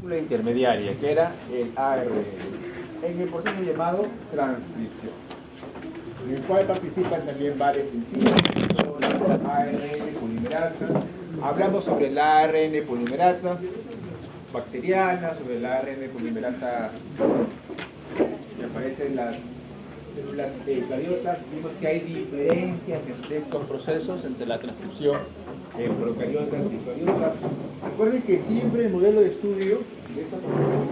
La intermediaria, que era el ARN, en el proceso llamado transcripción, en el cual participan también varias enzimas, la ARN polimerasa. Hablamos sobre la ARN polimerasa bacteriana, sobre la ARN polimerasa que aparece en las células eucariotas. Vimos que hay diferencias entre estos procesos, entre la transcripción en procariotas y eucariotas. Recuerden que siempre el modelo de estudio de estos procesos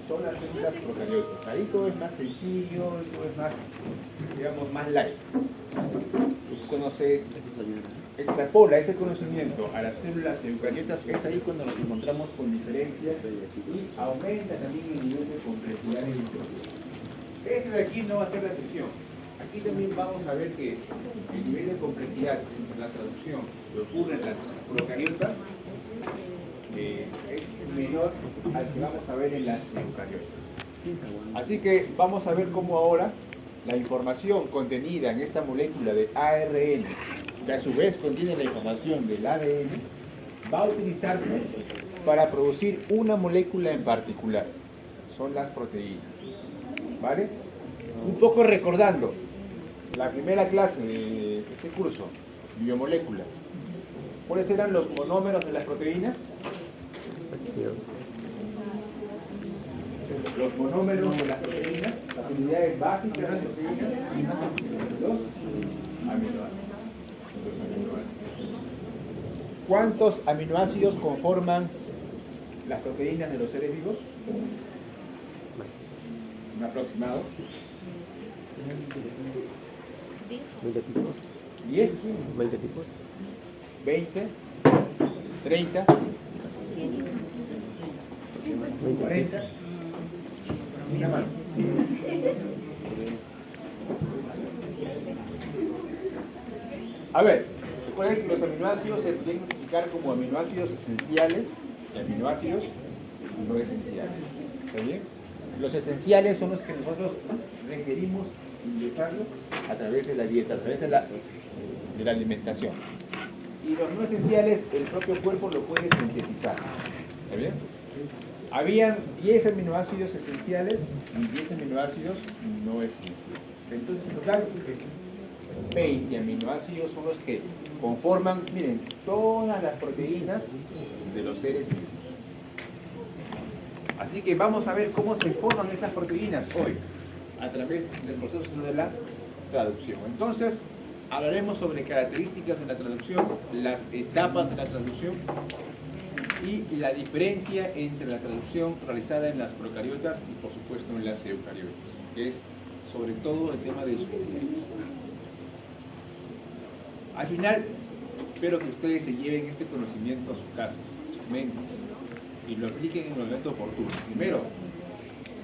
son las células procariotas. Ahí todo es más sencillo, todo es más, digamos, más light. Cuando se extrapola ese conocimiento a las células eucariotas, es ahí cuando nos encontramos con diferencias y aumenta también el nivel de complejidad en el proceso. Este de aquí no va a ser la excepción. Aquí también vamos a ver que el nivel de complejidad en la traducción que ocurre en las procariotas es menor al que vamos a ver en las eucariotas. Así que vamos a ver cómo ahora la información contenida en esta molécula de ARN, que a su vez contiene la información del ADN, va a utilizarse para producir una molécula en particular. Son las proteínas. ¿Vale? Un poco recordando la primera clase de este curso, biomoléculas. ¿Cuáles eran los monómeros de las proteínas? Los monómeros de las proteínas, las unidades básicas de las proteínas, los aminoácidos. ¿Cuántos aminoácidos conforman las proteínas de los seres vivos? Un aproximado. 20 tipos. 10, 20 tipos. 20, 30, 40, una más. A ver, recuerden que los aminoácidos se pueden clasificar como aminoácidos esenciales y aminoácidos no esenciales. ¿Está bien? Los esenciales son los que nosotros requerimos ingresarlos a través de la dieta, a través de la alimentación. Y los no esenciales, el propio cuerpo lo puede sintetizar. ¿Está bien? Habían 10 aminoácidos esenciales y 10 aminoácidos no esenciales. Entonces, en total, 20 aminoácidos son los que conforman, miren, todas las proteínas de los seres vivos. Así que vamos a ver cómo se forman esas proteínas hoy, a través del proceso de la traducción. Entonces, hablaremos sobre características de la traducción, las etapas de la traducción y la diferencia entre la traducción realizada en las procariotas y, por supuesto, en las eucariotas, que es sobre todo el tema de sus unidades. Al final, espero que ustedes se lleven este conocimiento a sus casas, a sus mentes, y lo apliquen en el momento oportuno. Primero,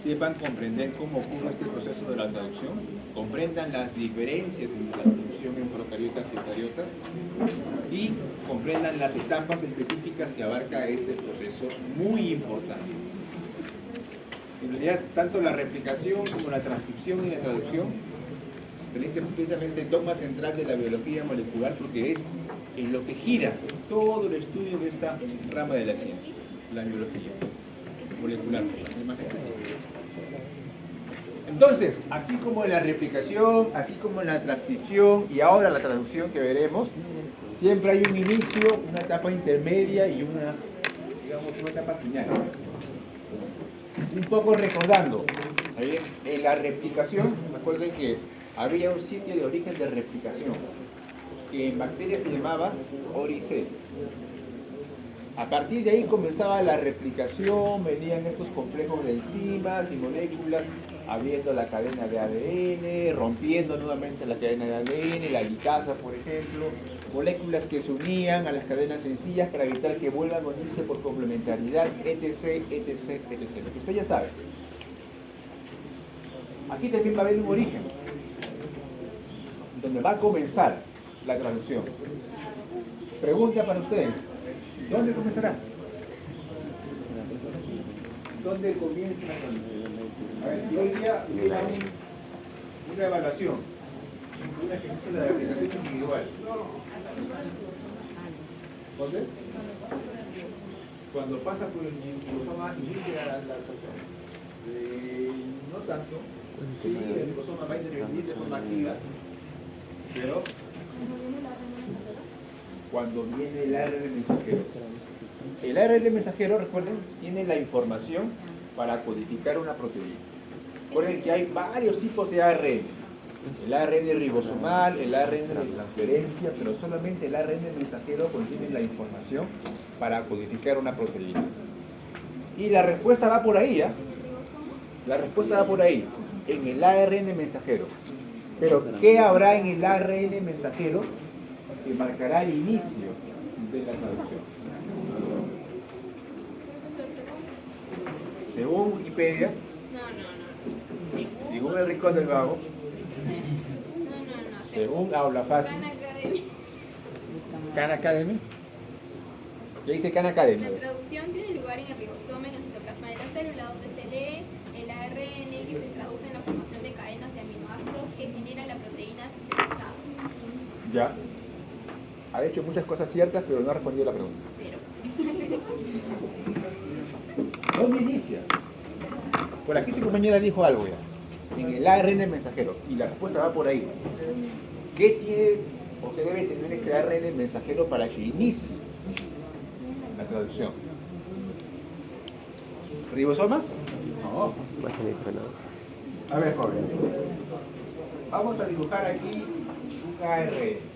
sepan comprender cómo ocurre este proceso de la traducción, comprendan las diferencias entre la traducción en procariotas y eucariotas y comprendan las etapas específicas que abarca este proceso muy importante. En realidad, tanto la replicación como la transcripción y la traducción se dice precisamente el dogma central de la biología molecular, porque es en lo que gira todo el estudio de esta rama de la ciencia, la biología molecular, más específico. Entonces, así como en la replicación, así como en la transcripción y ahora la traducción que veremos, siempre hay un inicio, una etapa intermedia y una, digamos, una etapa final. Un poco recordando, en la replicación, recuerden que había un sitio de origen de replicación que en bacterias se llamaba Oricel. A partir de ahí comenzaba la replicación, venían estos complejos de enzimas y moléculas abriendo la cadena de ADN, rompiendo nuevamente la cadena de ADN, la guicasa, por ejemplo, moléculas que se unían a las cadenas sencillas para evitar que vuelvan a unirse por complementariedad, etc, etc, etc. Lo que usted ya sabe. Aquí también va a haber un origen, donde va a comenzar la traducción. Pregunta para ustedes. ¿Dónde comenzará? ¿Dónde comienza la traducción? A ver, si hoy día hubiera una evaluación, una ejercicio de la aplicación individual. ¿Dónde? Cuando pasa por el cromosoma, inicia No tanto. Sí, el ribosoma va a intervenir de forma activa. Pero cuando viene el ARN mensajero. El ARN mensajero, recuerden, tiene la información para codificar una proteína. Recuerden que hay varios tipos de ARN. El ARN ribosomal, el ARN de transferencia, pero solamente el ARN mensajero contiene la información para codificar una proteína. Y la respuesta va por ahí, ¿ah? La respuesta va por ahí, en el ARN mensajero. Pero, ¿qué habrá en el ARN mensajero que marcará el inicio de la traducción? Según Wikipedia, según el Rincón del Vago, según Aula Fácil, Khan Academy. ¿Qué dice Khan Academy? La traducción tiene lugar en el ribosoma, en el citoplasma de la célula, donde se lee el ARN que se traduce en la formación de cadenas de aminoácidos que genera la proteína sintetizada. Ya. Ha hecho muchas cosas ciertas, pero no ha respondido la pregunta. ¿Dónde inicia? Por aquí su compañera dijo algo ya. En el ARN mensajero. Y la respuesta va por ahí. ¿Qué tiene o qué debe tener este ARN mensajero para que inicie la traducción? ¿Ribosomas? No. Más en el canal. A ver, joven. Vamos a dibujar aquí un ARN.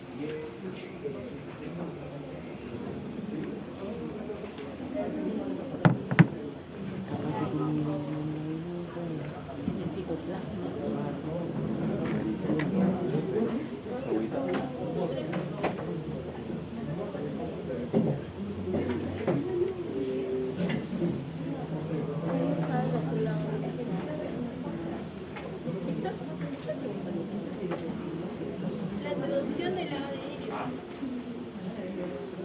La traducción del ADN.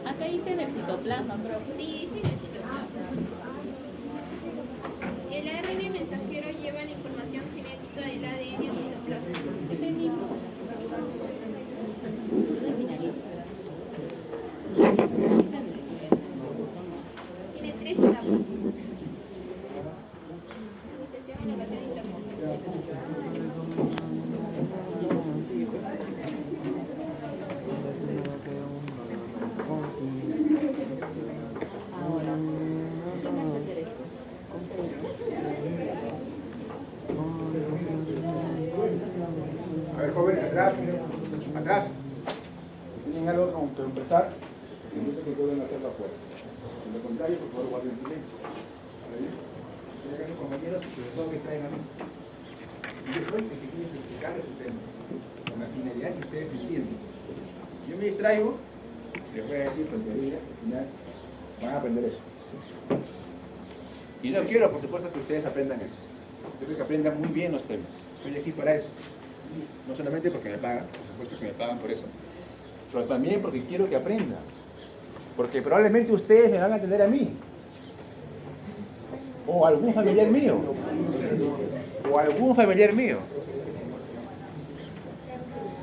Acá dice en el citoplasma, pero Sí, dice en el citoplasma. El ARN mensajero lleva la información genética del ADN al citoplasma. es el mismo. Tiene 3 etapas. Iniciación, elevación y Ahora, ¿qué más hacer esto? A ver, joven, atrás. Atrás. ¿Tienen algo con que empezar? Invito que pueden hacerlo afuera. De lo contrario, por favor, guarden silencio. ¿Vale bien? Estoy acá con compañeros que sobre todo me traen a mí. Y yo soy el que tiene que explicarles el tema. Con la finalidad que ustedes entiendan. Si yo me distraigo, les voy a decir tonterías, al final van a aprender eso. Y no quiero, por supuesto, que ustedes aprendan eso. Yo quiero que aprendan muy bien los temas. Estoy aquí para eso. No solamente porque me pagan, por supuesto que me pagan por eso, pero también porque quiero que aprendan. Porque probablemente ustedes me van a atender a mí. O a algún familiar mío. O a algún familiar mío.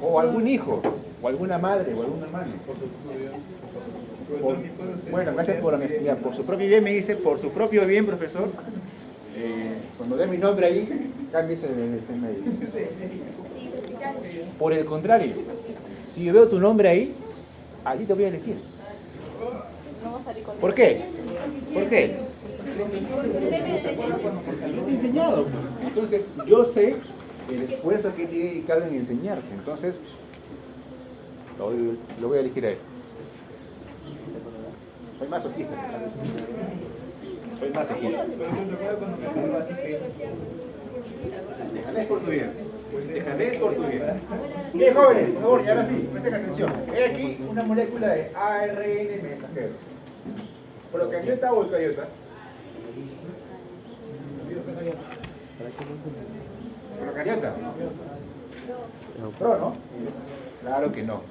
O algún hijo. O alguna madre. O algún hermano. Bueno, gracias por honestidad. Por su propio bien, me dice, por su propio bien, profesor. Cuando dé mi nombre ahí, cámbiese de este medio. Por el contrario, si yo veo tu nombre ahí, allí te voy a elegir. No va a salir con ¿Por qué? ¿Por qué? Porque yo te he enseñado. Entonces, yo sé el esfuerzo que te he dedicado en enseñarte. Entonces, lo voy a elegir a él. Soy masoquista. Soy masoquista. Déjale por tu bien. Déjale por tu bien. Bien, jóvenes, por favor, y ahora sí, presten atención. Hay aquí una molécula de ARN mensajero. ¿Procariota o eucariota? ¿Procariota? Pro, ¿no? Claro que no.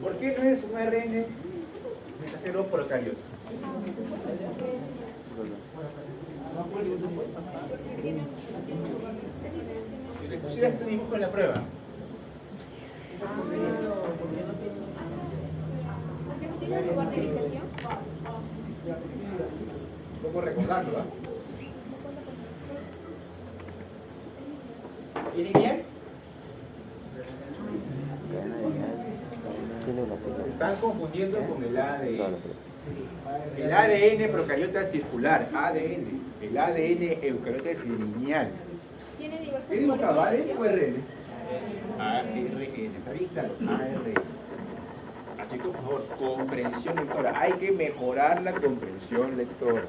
¿Por qué no es un ARN mensajero procariota? Si le pusiera este dibujo en la prueba. ¿Tiene un lugar de iniciación? ¿Cómo reconocer? Cerrando, ¿ah? ¿Y lineal? Tiene una Se sigla. están confundiendo con el No, ADN. no, El ADN procariota es circular, ADN. El ADN eucariota es lineal. Tiene diversos ¿Qué dibujado? ¿ADN o formas. RN? ARN, ¿está bien claro? ARN. Chicos, por favor, comprensión lectora. Hay que mejorar la comprensión lectora.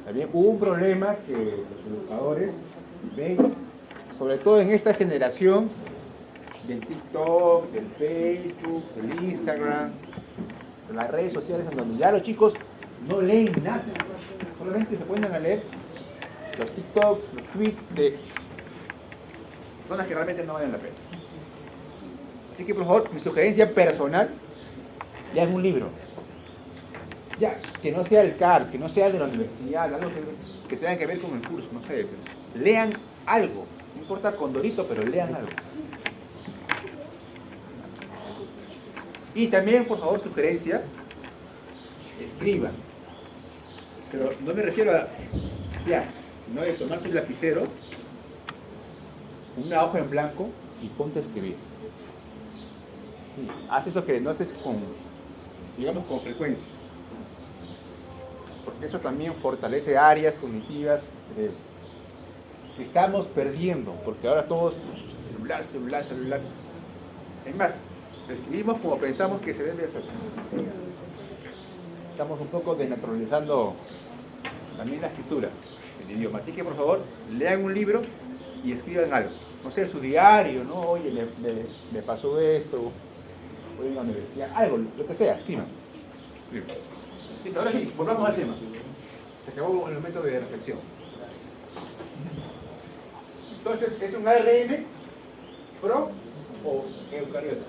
También hubo un problema que los educadores ven, sobre todo en esta generación del TikTok, del Facebook, del Instagram, de las redes sociales, en donde ya los chicos no leen nada, solamente se ponen a leer los TikToks, los tweets de personas que realmente no valen la pena. Así que por favor, mi sugerencia personal, lean un libro. Ya, que no sea el CAR, que no sea de la universidad, algo que tenga que ver con el curso, no sé, pero lean algo, no importa Condorito, pero lean algo. Y también, por favor, sugerencia, escriban. Pero no me refiero a, ya, sino de tomar su lapicero, una hoja en blanco y ponte a escribir. Sí, haz eso que no haces con, digamos, con frecuencia. Porque eso también fortalece áreas cognitivas que estamos perdiendo, porque ahora todos celular, celular, celular. Es más, escribimos como pensamos que se debe hacer. Estamos un poco desnaturalizando también la escritura, el idioma. Así que por favor, lean un libro y escriban algo. No sé, su diario, ¿no? Oye, me pasó esto, voy a la universidad, algo, lo que sea, escriban. Listo, ahora sí, volvamos al tema. Se acabó el momento de reflexión. Entonces, ¿es un ARN pro o eucariota?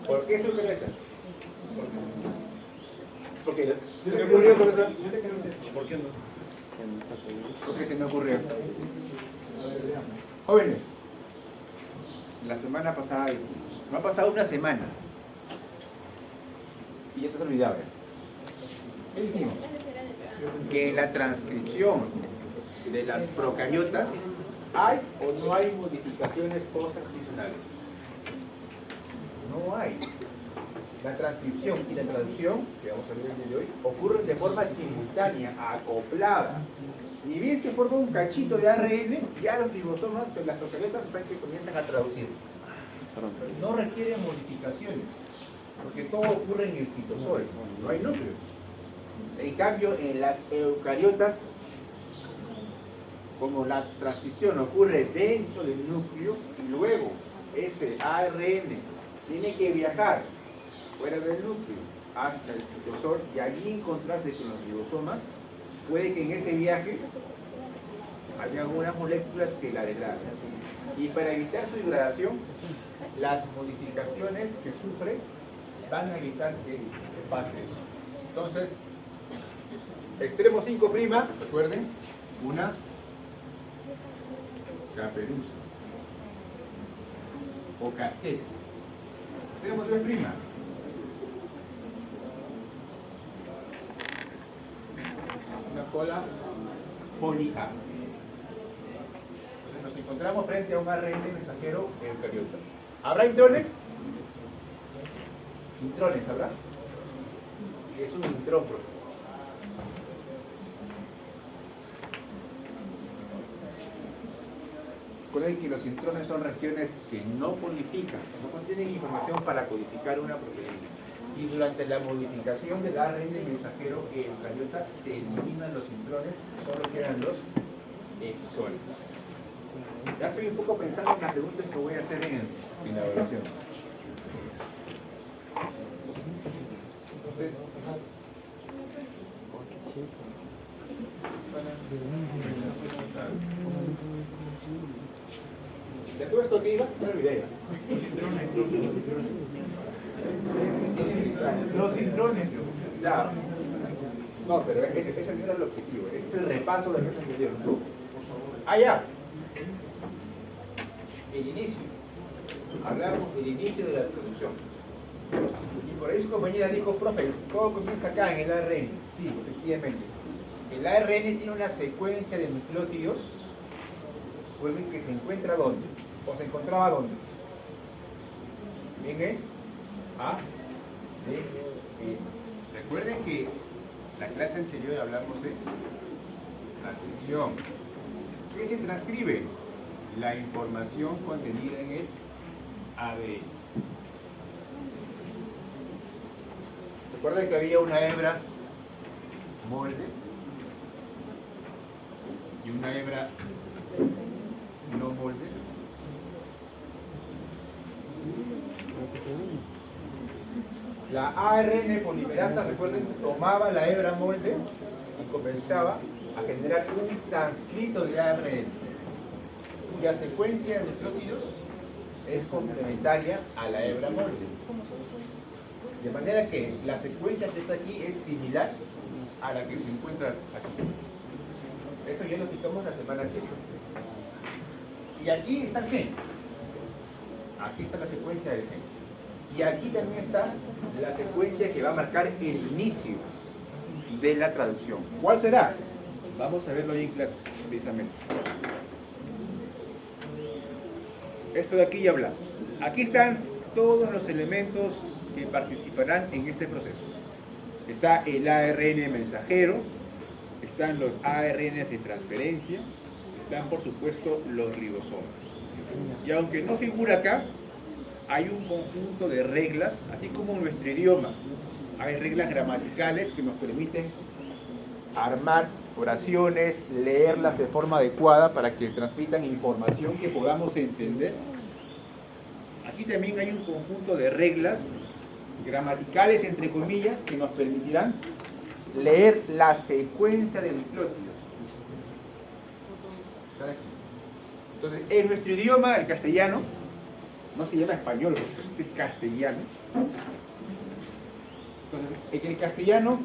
¿Por qué es eucariota? Porque se me ocurrió, profesor. ¿Por qué no? Porque se me ocurrió. Jóvenes, la semana pasada, no ha pasado una semana y ya te has olvidado. ¿Qué dijimos? Que en la transcripción de las procariotas hay o no hay modificaciones post-transcripcionales. No hay. La transcripción y la traducción, que vamos a ver el día de hoy, ocurren de forma simultánea, acoplada. Ni bien se forma un cachito de ARN, ya los ribosomas, las procariotas, comienzan a traducir. No requieren modificaciones, porque todo ocurre en el citosol, no hay núcleo. En cambio, en las eucariotas, como la transcripción ocurre dentro del núcleo, y luego ese ARN tiene que viajar fuera del núcleo hasta el citosol y allí encontrarse con los ribosomas, puede que en ese viaje haya algunas moléculas que la degraden. Y para evitar su degradación, las modificaciones que sufre van a evitar que pase eso. Entonces, extremo 5', recuerden, una caperuza o casquete. Extremo 3', una cola poli-A. Entonces nos encontramos frente a un ARN mensajero eucariota. ¿Habrá intrones? Intrones, ¿habrá? Es un intrón. Recuerden que los intrones son regiones que no codifican, no contienen información para codificar una proteína. Y durante la modificación del ARN mensajero eucariota se eliminan los intrones, solo quedan los exones. Ya estoy un poco pensando en las preguntas que voy a hacer en la evaluación. Entonces, ¿de todo esto que iba? No me olvidé. Los intrones. Ya. No, pero ese no era el objetivo. Ese es el repaso de la clase anterior. Ah, ya. El inicio. Hablamos del inicio de la introducción. Y por ahí su compañera dijo, profe, ¿cómo comienza acá en el ARN? Sí, efectivamente. El ARN tiene una secuencia de nucleótidos que se encuentra ¿dónde? ¿O se encontraba dónde? En el ADN. Recuerden que la clase anterior hablamos de transcripción. ¿Qué se transcribe? La información contenida en el ADN. Recuerden que había una hebra molde y una hebra no molde. La ARN polimerasa, recuerden, tomaba la hebra molde y comenzaba a generar un transcrito de ARN, cuya secuencia de nucleótidos es complementaria a la hebra molde. De manera que la secuencia que está aquí es similar a la que se encuentra aquí. Esto ya lo explicamos la semana anterior. Y aquí está el gen. Aquí está la secuencia del gen. Y aquí también está la secuencia que va a marcar el inicio de la traducción. ¿Cuál será? Vamos a verlo ahí en clase, precisamente. Esto de aquí ya hablamos. Aquí están todos los elementos que participarán en este proceso. Está el ARN mensajero, están los ARN de transferencia, están por supuesto los ribosomas. Y aunque no figura acá, hay un conjunto de reglas, así como en nuestro idioma. Hay reglas gramaticales que nos permiten armar oraciones, leerlas de forma adecuada para que transmitan información que podamos entender. Aquí también hay un conjunto de reglas gramaticales, entre comillas, que nos permitirán leer la secuencia de nucleótidos. Entonces, en nuestro idioma, el castellano, no se llama español, es el castellano. Entonces, en el castellano,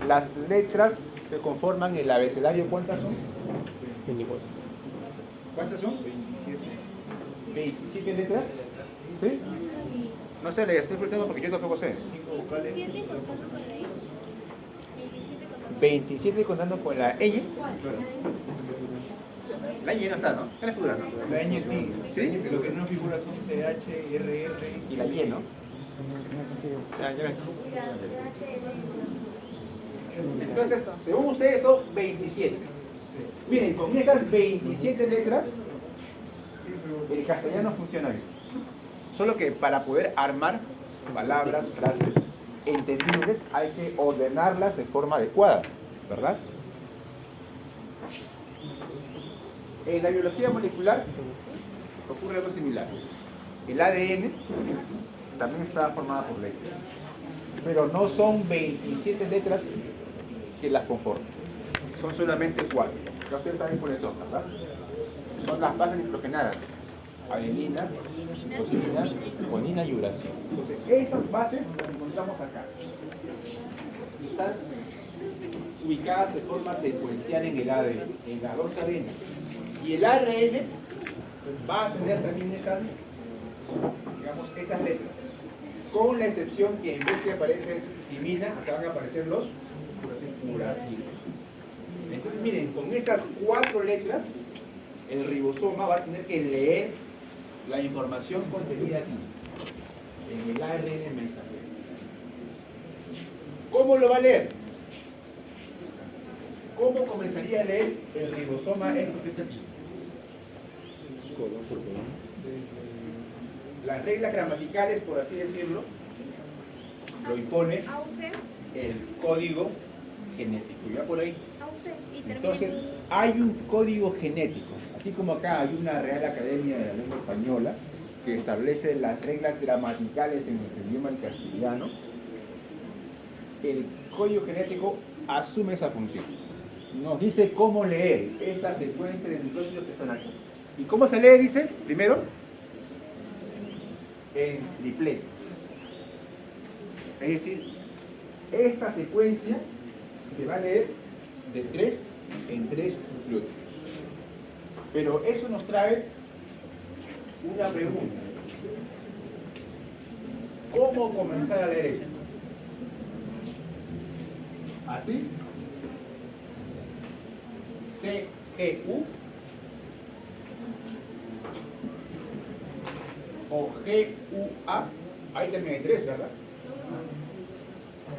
las letras que conforman el abecedario, ¿cuántas son? 24. ¿Cuántas son? 27 letras. ¿Sí? No sé, le estoy preguntando porque yo tampoco sé. 7 contando con la I. 27 contando con la ñ. La ñ no está, ¿no? ¿Qué figura, no? La ñ sí. ¿Sí? Lo que no figura son CH, RR Y la Y, ¿no? Ya ven. Entonces, según ustedes son 27. Miren, con esas 27 letras, el castellano funciona bien. Solo que para poder armar palabras, frases entendibles, hay que ordenarlas de forma adecuada, ¿verdad? En la biología molecular ocurre algo similar. El ADN también está formado por letras, pero no son 27 letras que las conforman, son solamente 4. Ya ustedes saben cuáles son, ¿verdad? Son las bases nitrogenadas: adenina, citosina, guanina y uracilo. Entonces, esas bases las encontramos acá. Y están ubicadas de forma secuencial en el ADN, en las dos cadenas. Y el ARN va a tener también esas, digamos, esas letras. Con la excepción que en vez de aparecer timina, acá van a aparecer los uracilos. Entonces, miren, con esas 4 letras, el ribosoma va a tener que leer la información contenida aquí, en el ARN mensajero. ¿Cómo lo va a leer? ¿Cómo comenzaría a leer el ribosoma esto que está aquí? Colón por colón. Las reglas gramaticales, por así decirlo, lo impone Auge, el código genético. ¿Ya por ahí? auge y termina Entonces, en hay un código genético. Así como acá hay una Real Academia de la Lengua Española que establece las reglas gramaticales en nuestro idioma el castellano, el código genético asume esa función. Nos dice cómo leer esta secuencia de nucleótidos que están aquí. ¿Y cómo se lee? Dice, primero, en tripletes. Es decir, esta secuencia se va a leer de 3 en 3 nucleótidos. Pero eso nos trae una pregunta. ¿Cómo comenzar a leer esto? ¿Así? C-G-U o G-U-A, ahí también hay tres, ¿verdad?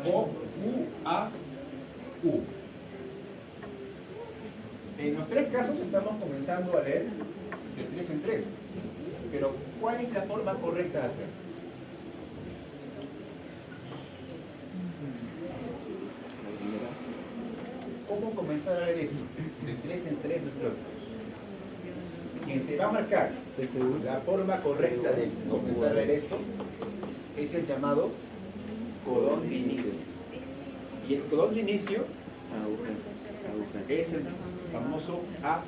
O U-A-U. En los tres casos estamos comenzando a leer de tres en tres. Pero, ¿cuál es la forma correcta de hacerlo? ¿Cómo comenzar a leer esto? De tres en tres nuestros. Quien te va a marcar la forma correcta de comenzar a leer esto es el llamado codón de inicio. Y el codón de inicio es el famoso A.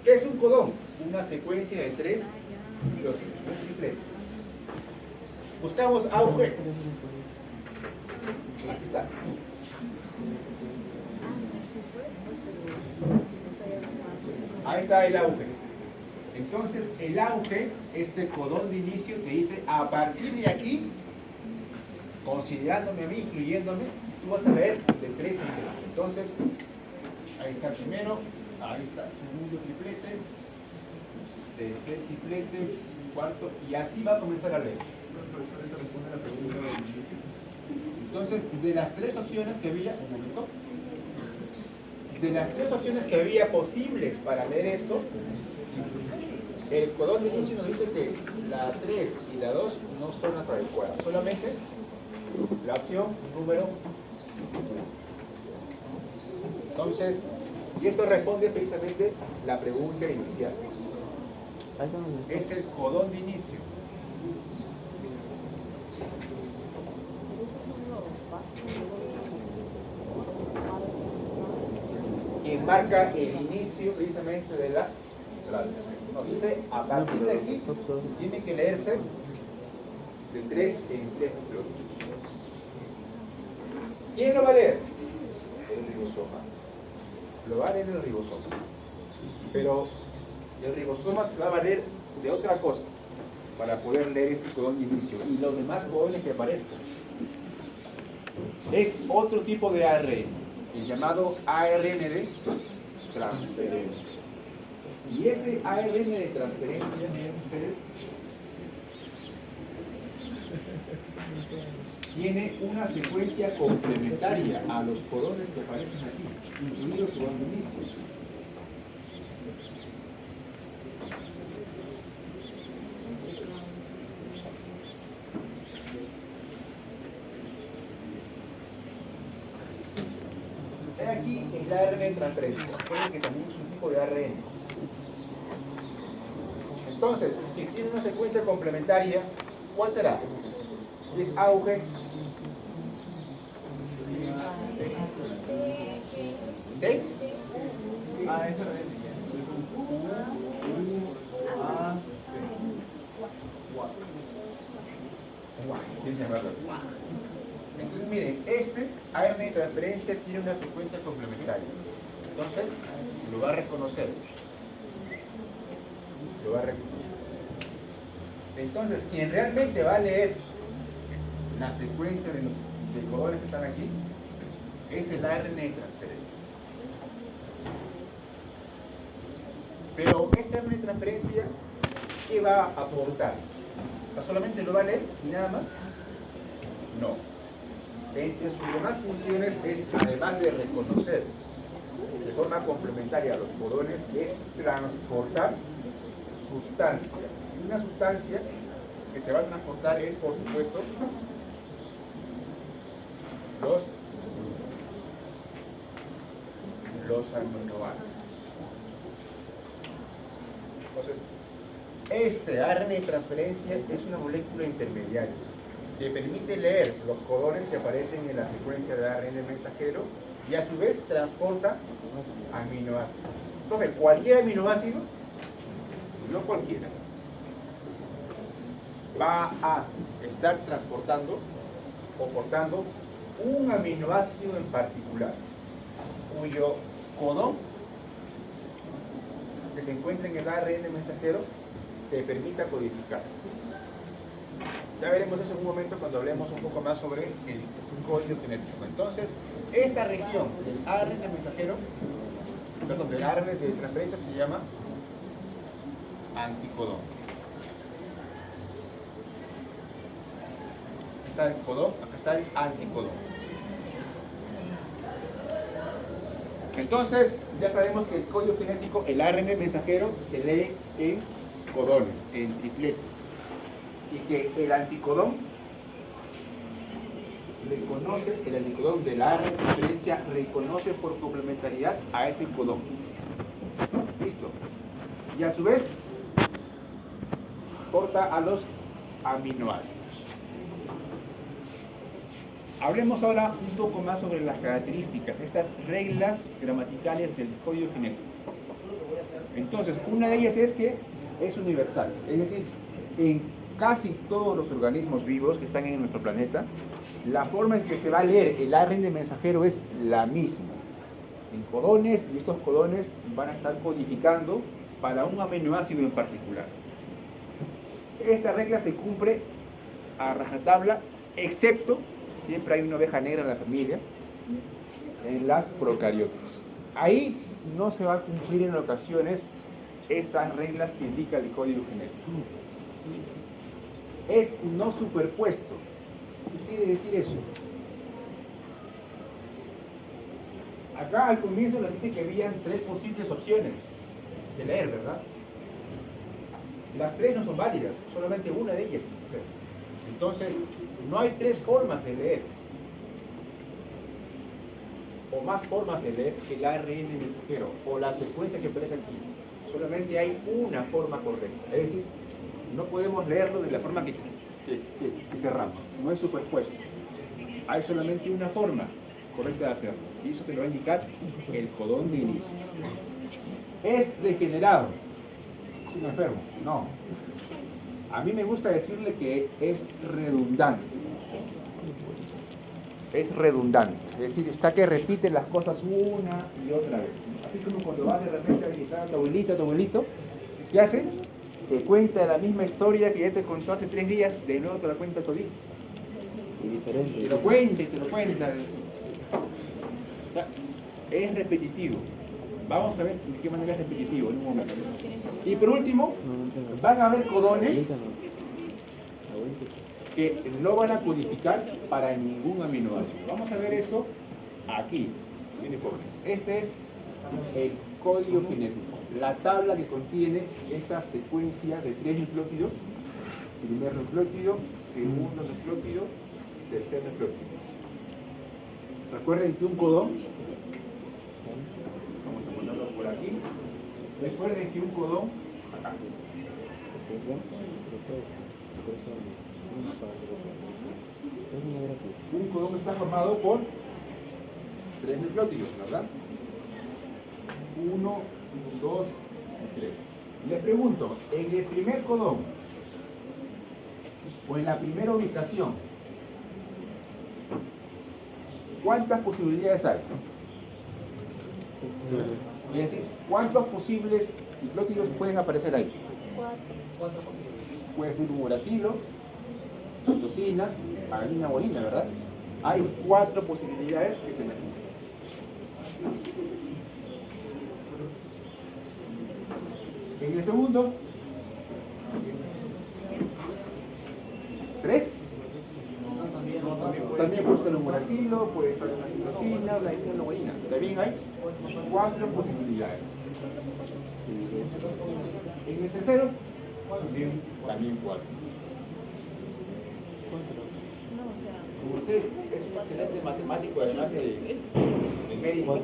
¿Qué es un codón? Una secuencia de tres glóticos, un triplete. Buscamos auge. Aquí está. Ahí está el auge. Entonces, el auge, este codón de inicio, te dice, a partir de aquí, considerándome a mí, incluyéndome, tú vas a leer de tres en tres. Entonces, ahí está el primero, ahí está el segundo triplete, tercer triplete, cuarto, y así va a comenzar a leer. Entonces, de las tres opciones que había, un momento, de las tres opciones que había posibles para leer esto, el codón de inicio nos dice que la 3 y la 2 no son las adecuadas, solamente la opción número 1. Entonces, y esto responde precisamente la pregunta inicial. Es el codón de inicio. Quien marca el inicio precisamente de la traducción. Nos dice, a partir de aquí, tiene que leerse de tres en tres glóticos. ¿Quién lo va a leer? El ribosoma. Lo va a leer el ribosoma. Pero el ribosoma se va a valer de otra cosa para poder leer este codón de inicio y los demás codones que aparezcan. Es otro tipo de ARN, el llamado ARN de transferencia. Y ese ARN de transferencia, miren ustedes, tiene una secuencia complementaria a los codones que aparecen aquí, incluido el codón de inicio. Aquí el ARN de transferencia, recuerden que también es un tipo de ARN. Entonces, si tiene una secuencia complementaria, ¿cuál será? Si es auge, ¿T? Ah, eso es. ¿Quién llamarlo así? Entonces, miren, este ARN de transferencia tiene una secuencia complementaria. Entonces, lo va a reconocer. Lo va a reconocer. Entonces, quien realmente va a leer la secuencia de codones que están aquí es el ARN de transferencia. Pero este ARN de transferencia, ¿qué va a aportar? O sea, ¿solamente lo va a leer y nada más? No. Entre sus demás funciones es, además de reconocer de forma complementaria a los codones, es transportar sustancias. Y una sustancia que se va a transportar es, por supuesto, los aminoácidos. Entonces, este ARN de transferencia es una molécula intermediaria que permite leer los codones que aparecen en la secuencia de ARN mensajero y a su vez transporta aminoácidos. Entonces, cualquier aminoácido, no cualquiera, va a estar transportando o portando un aminoácido en particular, cuyo codón que se encuentra en el ARN mensajero te permita codificar. Ya veremos eso en un momento cuando hablemos un poco más sobre el código genético. Entonces, esta región del ARN mensajero, perdón, del ARN de transferencia se llama anticodón. Aquí está el codón, acá está el anticodón. Entonces, ya sabemos que el código genético, el ARN mensajero, se lee en codones, en tripletes. Y que el anticodón reconoce, el anticodón de la ARN de transferencia reconoce por complementariedad a ese codón. Listo. Y a su vez, porta a los aminoácidos. Hablemos ahora un poco más sobre las características, estas reglas gramaticales del código genético. Entonces, una de ellas es que es universal, es decir, en casi todos los organismos vivos que están en nuestro planeta, la forma en que se va a leer el ARN mensajero es la misma, en codones, y estos codones van a estar codificando para un aminoácido en particular. Esta regla se cumple a rajatabla, excepto siempre hay una oveja negra en la familia, en las procariotas. Ahí no se va a cumplir en ocasiones estas reglas que indica el código genético. Es no superpuesto. ¿Qué quiere decir eso? Acá al comienzo nos dice que habían 3 posibles opciones de leer, ¿verdad? Las 3 no son válidas, solamente una de ellas. Entonces, no hay 3 formas de leer, o más formas de leer que el ARN mensajero, o la secuencia que aparece aquí. Solamente hay una forma correcta, es decir, no podemos leerlo de la forma que querramos, no es superpuesto. Hay solamente una forma correcta de hacerlo, y eso te lo va a indicar el codón de inicio. ¿Es degenerado? ¿Es un enfermo? No. A mí me gusta decirle que es redundante. Es redundante, es decir, está que repite las cosas una y otra vez. Así como cuando vas de repente a visitar a tu abuelito, ¿qué hace? Te cuenta la misma historia que ya te contó hace 3 días, de nuevo te la cuenta todito. Y diferente. Te lo cuenta y te lo cuenta. O sea, es repetitivo. Vamos a ver de qué manera es repetitivo en un momento. Y por último, van a haber codones que no van a codificar para ningún aminoácido. Vamos a ver eso aquí. Este es el código genético, la tabla que contiene esta secuencia de 3 nucleótidos: primer nucleótido, segundo nucleótido, tercer nucleótido. Recuerden que un codón, vamos a ponerlo por aquí, recuerden que un codón, acá, un codón está formado por 3 nucleótidos, ¿verdad? 1, 2 y 3. Les pregunto, en el primer codón o en la primera ubicación, ¿cuántas posibilidades hay? Es decir, ¿cuántos posibles nucleótidos pueden aparecer ahí? 4 posibles. Puede ser un uracilo, citosina, adenina, guanina, ¿verdad? Hay 4 posibilidades que se meten. En el segundo, 3. También puede estar un uracilo, puede estar una citosina, una adenina, una guanina. También hay 4 posibilidades. En el tercero, también 4. Como usted es un excelente matemático, además de médico.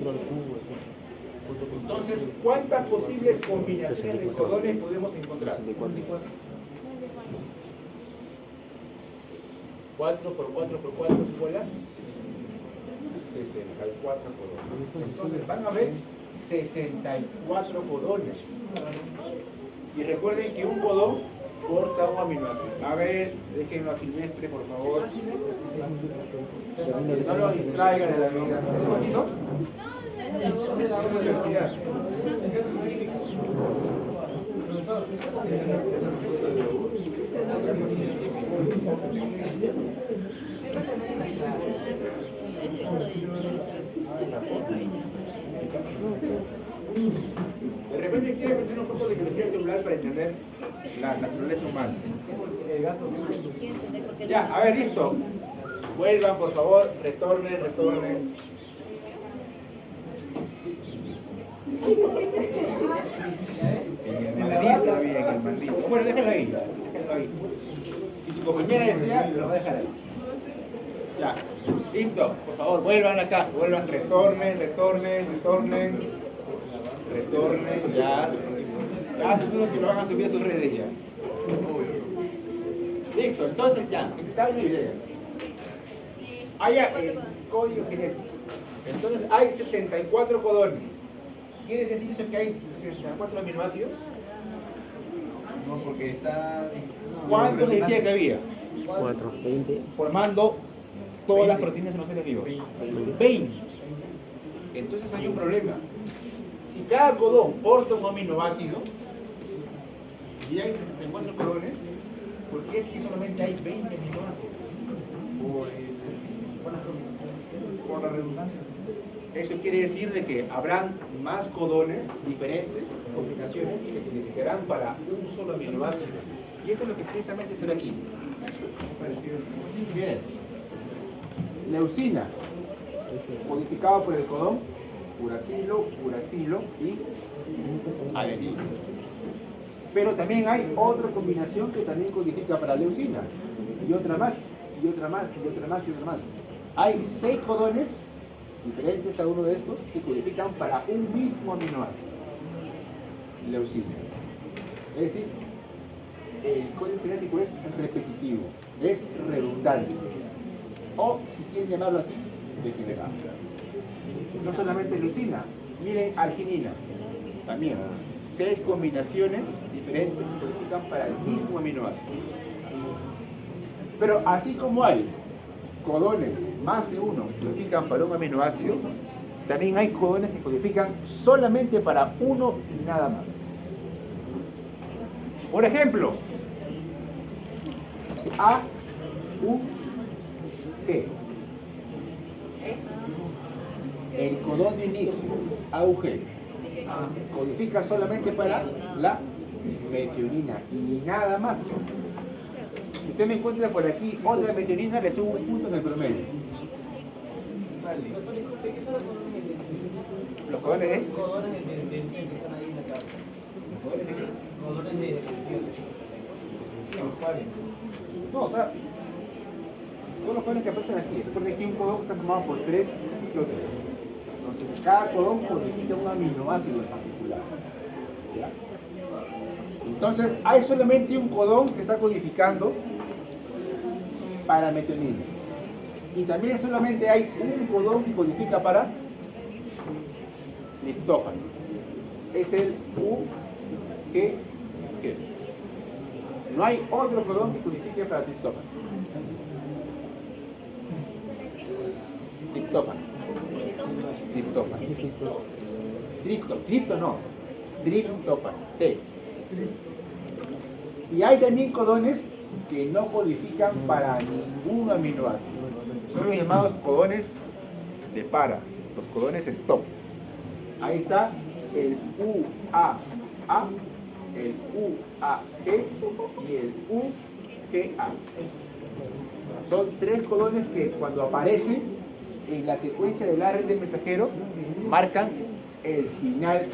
Entonces, ¿cuántas posibles combinaciones de codones podemos encontrar? 4 por 4 por 4 es igual a 64 codones. Entonces van a haber 64 codones. Y recuerden que un codón porta un aminoácido. A ver, déjenlo a Silvestre, por favor. No lo distraigan en la vida. ¿Es bonito? No, Universidad. De repente quiero meter un poco de biología celular para entender la naturaleza humana. Ya, a ver, listo. Vuelvan, por favor, retornen. En el maldito, bien, en el maldito. Bueno, déjenlo ahí. Si su compañera desea, lo va a dejar ahí. Ya, listo. Por favor, vuelvan acá. Vuelvan, retornen. Ya. Ya, seguro que lo van a subir a sus redes ya. Listo, entonces ya, empezaba una idea. Hay el código genético. Entonces hay 64 codones. ¿Quiere decir eso que hay 64 aminoácidos? No, porque está... ¿Cuántos decía que había? 4, 20. Formando todas las proteínas en los seres vivos. 20. Entonces hay un problema. Si cada codón porta un aminoácido y hay 64 codones, ¿por qué es que solamente hay 20 aminoácidos? Por la redundancia. Eso quiere decir de que habrán más codones diferentes, combinaciones que significarán para un solo aminoácido. Y esto es lo que precisamente se ve aquí. Bien. Leucina, codificado por el codón, uracilo y adenina. Pero también hay otra combinación que también codifica para leucina. Y otra más. Hay 6 codones diferentes cada uno de estos que codifican para un mismo aminoácido, leucina. Es decir, el código genético es repetitivo, es redundante, o si quieren llamarlo así, degenerado. No solamente leucina, miren arginina, también 6 combinaciones diferentes que codifican para el mismo aminoácido. Pero así como hay codones más de uno que codifican para un aminoácido, también hay codones que codifican solamente para uno y nada más. Por ejemplo, A, U, G. El codón de inicio, AUG, codifica solamente para la metionina y nada más. Si usted me encuentra por aquí otra metionina, le subo un punto en el promedio. ¿Los codones de? Codones de tensión que están ahí en la tabla. Codones de tensión. No, o sea, son los codones que aparecen aquí. Recuerden que aquí un codón está formado por 3 cicloteros. Entonces, cada codón codifica un aminoácido en particular. ¿Ya? Entonces, hay solamente un codón que está codificando para metionina. Y también solamente hay un codón que codifica para triptófano. Es el UGG. No hay otro codón que codifique para triptófano. Triptófano. Triptófano. T. Y hay también codones que no codifican para ningún aminoácido. Son los llamados codones de para, los codones stop. Ahí está el UAA, el UAG y el UGA. Son 3 codones que cuando aparecen en la secuencia del ARN mensajero marcan el final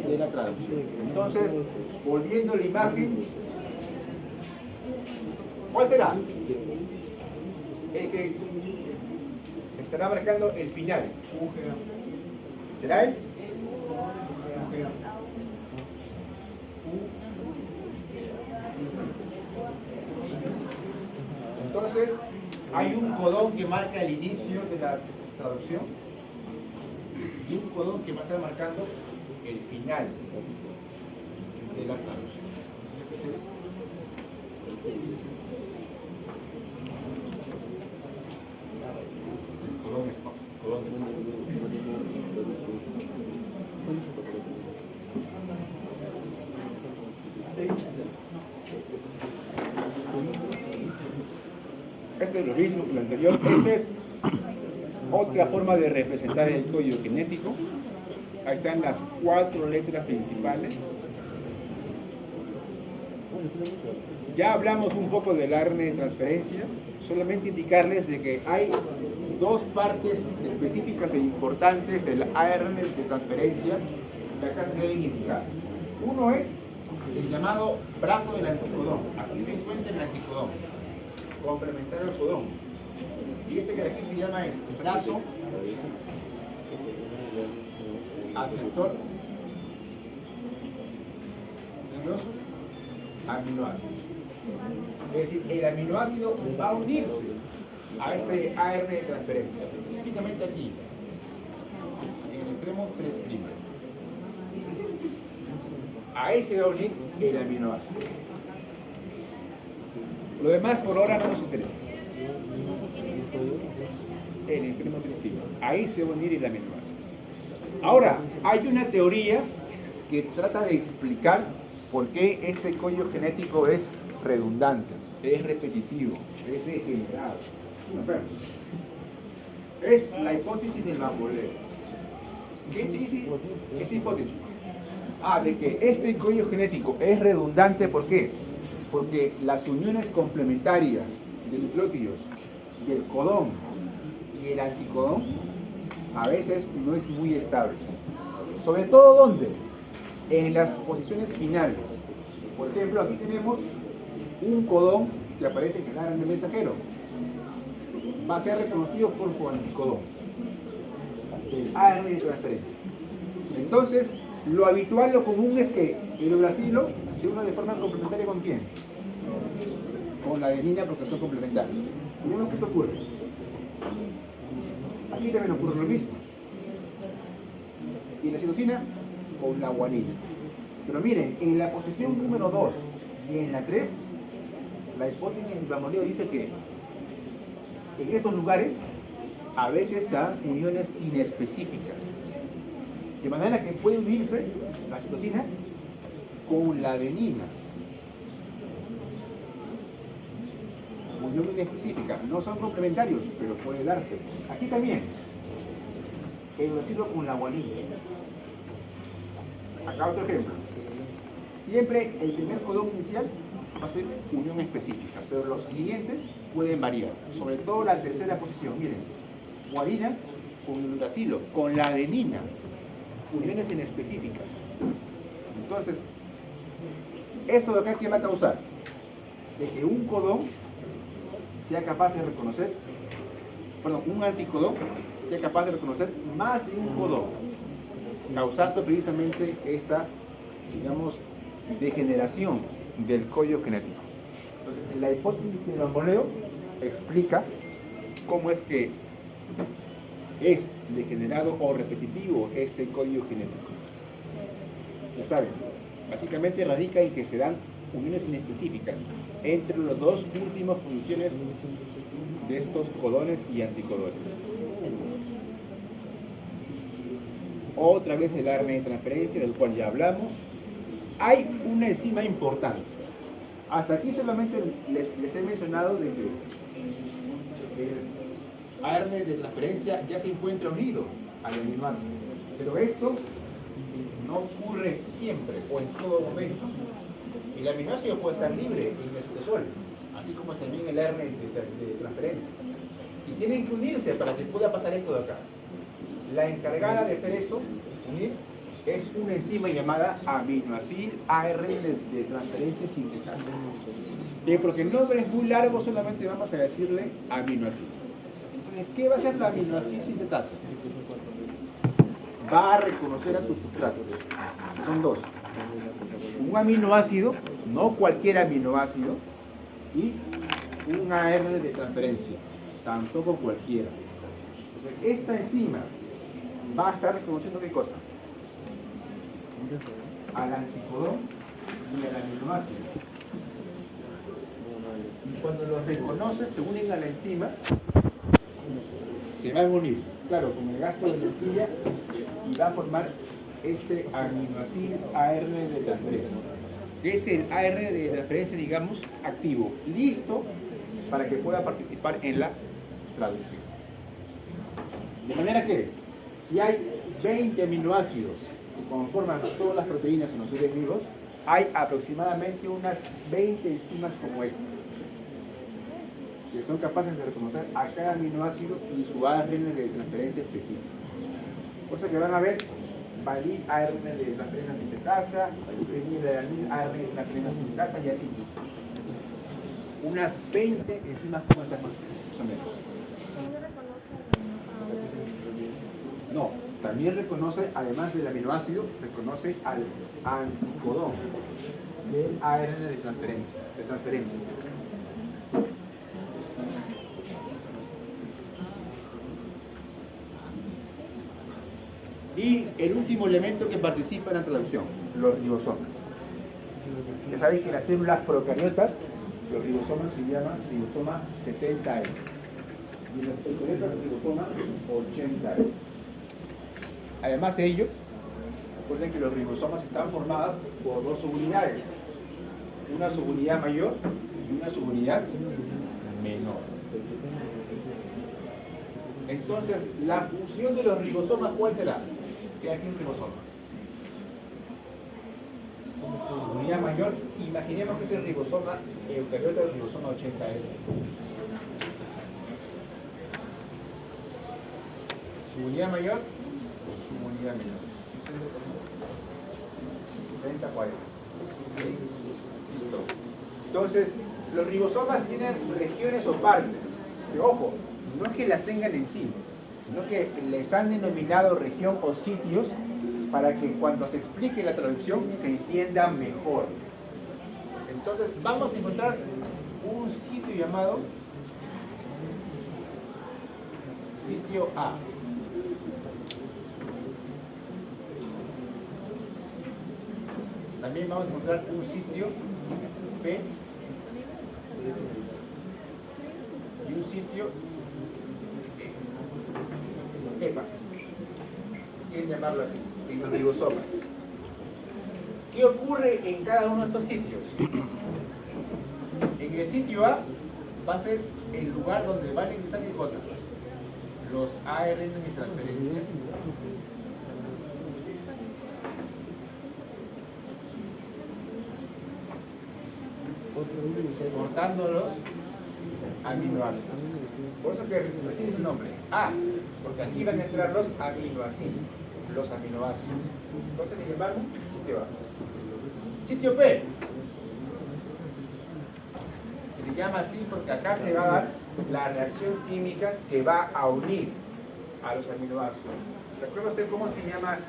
de la traducción. Entonces, volviendo a la imagen, ¿cuál será? El que estará marcando el final. ¿Será él? Entonces, hay un codón que marca el inicio de la traducción y un codón que va a estar marcando el final de la traducción. El codón stop. exactamente lo mismo que lo anterior. Esta es otra forma de representar el código genético. Ahí están las 4 letras principales. Ya hablamos un poco del ARN de transferencia. Solamente indicarles de que hay 2 partes específicas e importantes del ARN de transferencia que acá se deben indicar. Uno es el llamado brazo del anticodón. Aquí se encuentra el anticodón, complementario al codón. Y este que de aquí se llama el brazo aceptor de los aminoácidos. Es decir, el aminoácido va a unirse a este ARN de transferencia, específicamente aquí, en el extremo 3'. A ese va a unir el aminoácido. Lo demás por ahora no nos interesa. En el extremo 3'. Ahí se va a unir el aminoácido. Ahora, hay una teoría que trata de explicar por qué este código genético es redundante, es repetitivo, es degenerado. Es la hipótesis del bamboleo. ¿Qué dice esta hipótesis? De que este código genético es redundante. ¿Por qué? Porque las uniones complementarias de nucleótidos del codón y el anticodón a veces no es muy estable. Sobre todo, ¿dónde? En las posiciones finales. Por ejemplo, aquí tenemos un codón que aparece en el ARN del mensajero. Va a ser reconocido por su anticodón, el ARN de transferencia. Entonces, lo habitual, lo común es que el uracilo se una de forma complementaria ¿con quién? Con la adenina, porque son complementarios. Miren lo que ocurre. Aquí también ocurre lo mismo. Y la citosina con la guanina. Pero miren, en la posición número 2 y en la 3, la hipótesis del bamboleo dice que en estos lugares a veces se dan uniones inespecíficas. De manera que puede unirse la citosina con la adenina. Unión inespecífica. No son complementarios, pero puede darse. Aquí también. El uracilo con la guanina. Acá otro ejemplo. Siempre el primer codón inicial va a ser unión específica, pero los siguientes pueden variar. Sobre todo la tercera posición. Miren, guanina con el uracilo, con la adenina. Uniones inespecíficas. Entonces, esto de acá, ¿qué va a causar? De que un codón sea capaz de reconocer, un anticodón sea capaz de reconocer más de un codón, causando precisamente esta, digamos, degeneración del código genético. Entonces, la hipótesis del bamboleo explica cómo es que es degenerado o repetitivo este código genético. Ya saben, básicamente radica en que se dan uniones inespecíficas entre las 2 últimas posiciones de estos codones y anticodones. Otra vez el ARN de transferencia, del cual ya hablamos. Hay una enzima importante. Hasta aquí solamente les he mencionado de que el ARN de transferencia ya se encuentra unido al aminoácido. Pero esto no ocurre siempre o en todo momento. El aminoácido puede estar libre en el citosol, así como también el ARN de transferencia. Y tienen que unirse para que pueda pasar esto de acá. La encargada de hacer esto, unir, es una enzima llamada aminoácido ARN de transferencia sintetasa. Porque el nombre es muy largo, solamente vamos a decirle aminoácido. Entonces, ¿qué va a hacer la aminoácido sintetasa? Va a reconocer a sus sustratos. Son 2. Un aminoácido, no cualquier aminoácido, y un ARN de transferencia, tampoco cualquiera. Entonces, esta enzima va a estar reconociendo ¿qué cosa? Al anticodón y al aminoácido. Y cuando los reconoce, se unen a la enzima, se van a unir, claro, con el gasto de energía, y va a formar este aminoácido ARN de transferencia, que es el ARN de transferencia, digamos, activo, listo para que pueda participar en la traducción. De manera que, si hay 20 aminoácidos que conforman todas las proteínas en los seres vivos, hay aproximadamente unas 20 enzimas como estas, que son capaces de reconocer a cada aminoácido y su ARN de transferencia específica. Por eso que van a ver valine ARN de transferencia sintetasa, valine ARN de transferencia sintetasa y así. Unas 20 enzimas como estas más o menos. No, también reconoce, además del aminoácido, reconoce al anticodón del ARN de transferencia. Y el último elemento que participa en la traducción, los ribosomas. Ya sabéis que en las células procariotas, los ribosomas se llaman ribosoma 70S. Y en las eucariotas, ribosoma 80S. Además de ello, recuerden que los ribosomas están formados por dos subunidades. Una subunidad mayor y una subunidad menor. Entonces, la función de los ribosomas, ¿cuál será? ¿Qué aquí un ribosoma? Subunidad mayor, imaginemos que es el ribosoma eucariota del ribosoma 80S. Subunidad mayor, subunidad menor. 60, 40. Listo. Entonces, los ribosomas tienen regiones o partes. Pero ojo, no es que las tengan en sí, sino que les han denominado región o sitios para que cuando se explique la traducción se entienda mejor. Entonces, vamos a encontrar un sitio llamado sitio A. También vamos a encontrar un sitio B y un sitio EPA. Quieren llamarlo así, en los ribosomas. ¿Qué ocurre en cada uno de estos sitios? En el sitio A va a ser el lugar donde van a ingresar qué cosas, los ARN de transferencia. Cortando los aminoácidos. Por eso que tiene su nombre. A, porque aquí van a entrar los aminoácidos. Los aminoácidos. Entonces le llaman sitio A. Sitio P. Se le llama así porque acá se va a dar la reacción química que va a unir a los aminoácidos. ¿Recuerda usted cómo se llama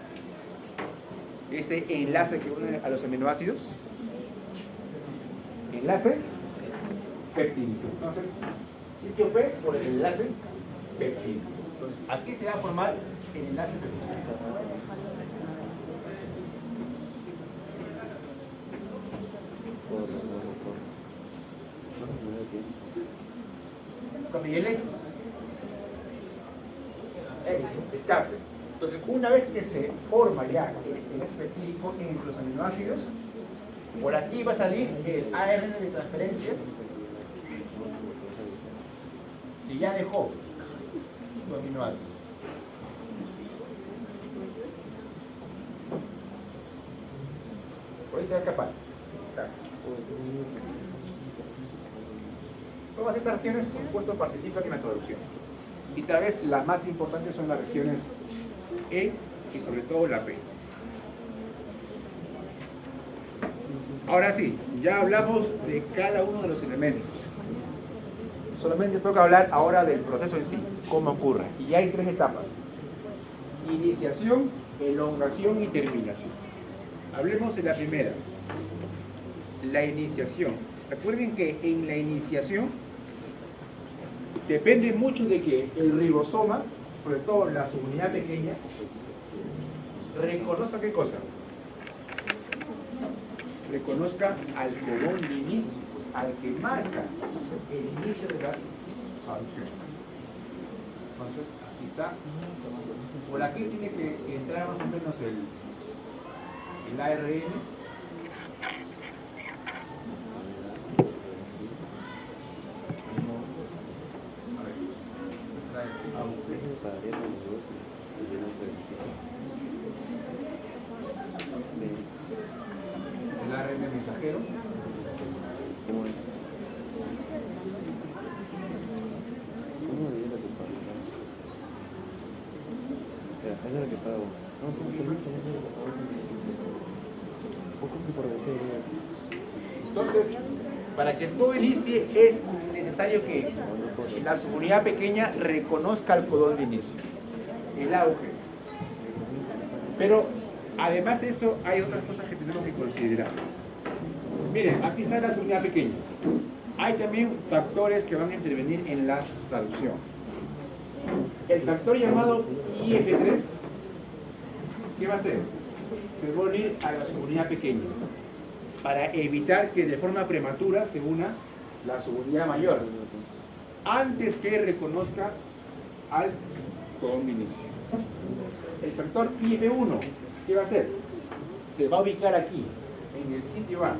ese enlace que une a los aminoácidos? Enlace peptídico. Entonces, sitio P por el enlace peptídico. Entonces, aquí se va a formar el enlace peptídico. Copy y L. Escape. Entonces, una vez que se forma ya el enlace peptídico entre los aminoácidos, por aquí va a salir el ARN de transferencia que ya dejó su aminoácido. Por ahí se va a escapar. Todas estas regiones, por supuesto, participan en la traducción. Y tal vez las más importantes son las regiones E y sobre todo la P. Ahora sí, ya hablamos de cada uno de los elementos. Solamente toca hablar ahora del proceso en sí, cómo ocurre. Y hay tres etapas: iniciación, elongación y terminación. Hablemos de la primera, la iniciación. Recuerden que en la iniciación depende mucho de que el ribosoma, sobre todo la subunidad pequeña, reconozca qué cosa. Reconozca al codón de inicio, pues, al que marca el inicio de la traducción. Entonces, aquí está. Por aquí tiene que entrar más o menos el ARN. Eso es lo que pago. No, permítame, eso es lo que pago. Poco que por decir. Entonces, para que todo inicie es necesario que la subunidad pequeña reconozca el codón de inicio, el auge. Pero además de eso hay otras cosas que tenemos que considerar. Miren, aquí está la subunidad pequeña. Hay también factores que van a intervenir en la traducción. El factor llamado IF3, ¿qué va a hacer? Se va a unir a la subunidad pequeña para evitar que de forma prematura se una la subunidad mayor antes que reconozca al codón de inicio. El factor IF1, ¿qué va a hacer? Se va a ubicar aquí, en el sitio A,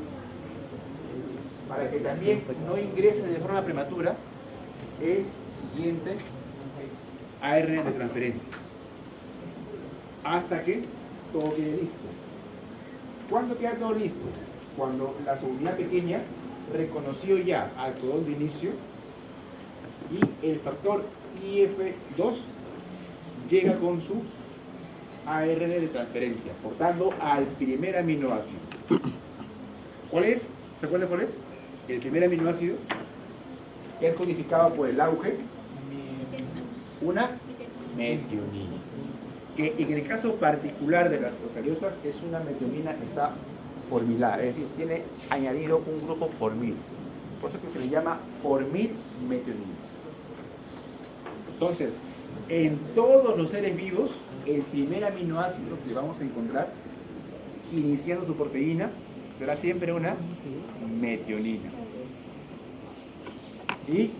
para que también no ingrese de forma prematura el siguiente ARN de transferencia, hasta que todo quede listo. ¿Cuándo queda todo listo? Cuando la subunidad pequeña reconoció ya al codón de inicio y el factor IF2 llega con su ARN de transferencia, portando al primer aminoácido. ¿Cuál es? ¿Se acuerdan cuál es? El primer aminoácido es codificado por el auge, una metionina, que en el caso particular de las procariotas es una metionina que está formilada, es decir, tiene añadido un grupo formil, por eso que se le llama formilmetionina. Entonces, en todos los seres vivos, el primer aminoácido que vamos a encontrar iniciando su proteína será siempre una metionina. Y,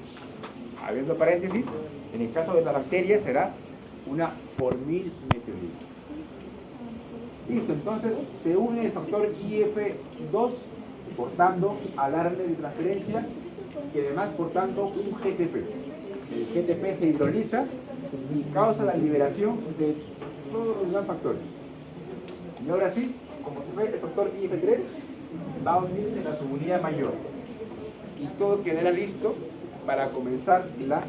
abriendo paréntesis, en el caso de las bacterias será una formilmetionina. Listo, entonces se une el factor IF2 portando al ARN de transferencia y además portando un GTP. El GTP se hidroliza y causa la liberación de todos los demás factores. Y ahora sí, como se ve, el factor IF3 va a unirse en la subunidad mayor y todo quedará listo para comenzar la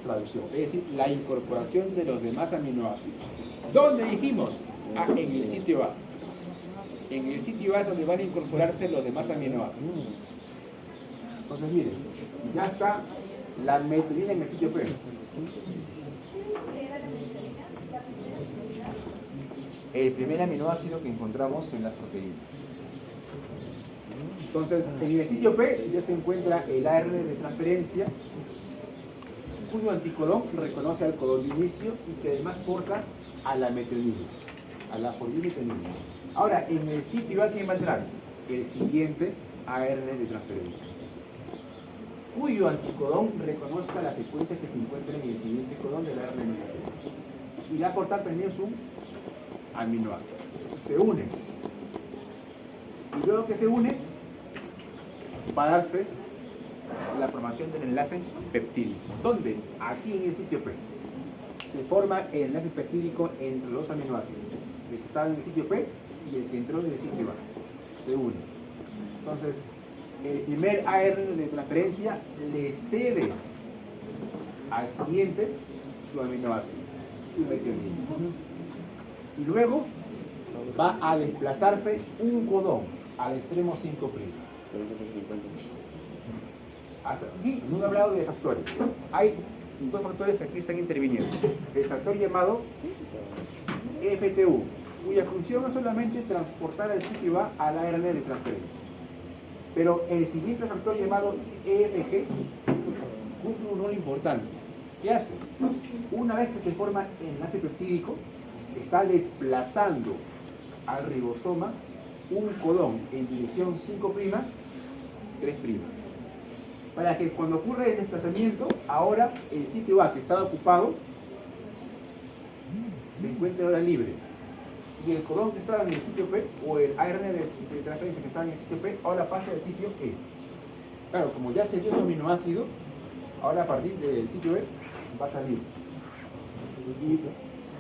traducción, es decir, la incorporación de los demás aminoácidos. ¿Dónde dijimos? En el sitio A. En el sitio A es donde van a incorporarse los demás aminoácidos. Entonces miren, ya está la metionina en el sitio P. El primer aminoácido que encontramos en las proteínas. Entonces, en el sitio P ya se encuentra el ARN de transferencia, cuyo anticodón reconoce al codón de inicio y que además porta a la metionina, a la formilmetionina. Ahora, en el sitio A, ¿quién va a entrar? El siguiente ARN de transferencia, cuyo anticodón reconozca la secuencia que se encuentra en el siguiente codón del ARN de transferencia. Y va a aportar también su aminoácido. Se une. Y luego que se une, va a darse la formación del enlace peptídico. ¿Dónde? Aquí en el sitio P. Se forma el enlace peptídico entre los aminoácidos, el que estaba en el sitio P y el que entró en el sitio A. Se une. Entonces, el primer ARN de transferencia le cede al siguiente su aminoácido, su metionina. Y luego va a desplazarse un codón al extremo 5'. Hasta aquí no he hablado de factores. Hay dos factores que aquí están interviniendo. El factor llamado FTU, cuya función es solamente transportar el sitio A al ARN de transferencia. Pero el siguiente factor llamado EFG cumple un rol importante. ¿Qué hace? Una vez que se forma el enlace peptídico, está desplazando al ribosoma un codón en dirección 5', 3'. Para que cuando ocurra el desplazamiento, ahora el sitio A que estaba ocupado se encuentre ahora libre. Y el codón que estaba en el sitio P, o el ARN de transferencia que estaba en el sitio P, ahora pasa al sitio E. Claro, como ya se dio su aminoácido, ahora a partir del sitio B va a salir. Y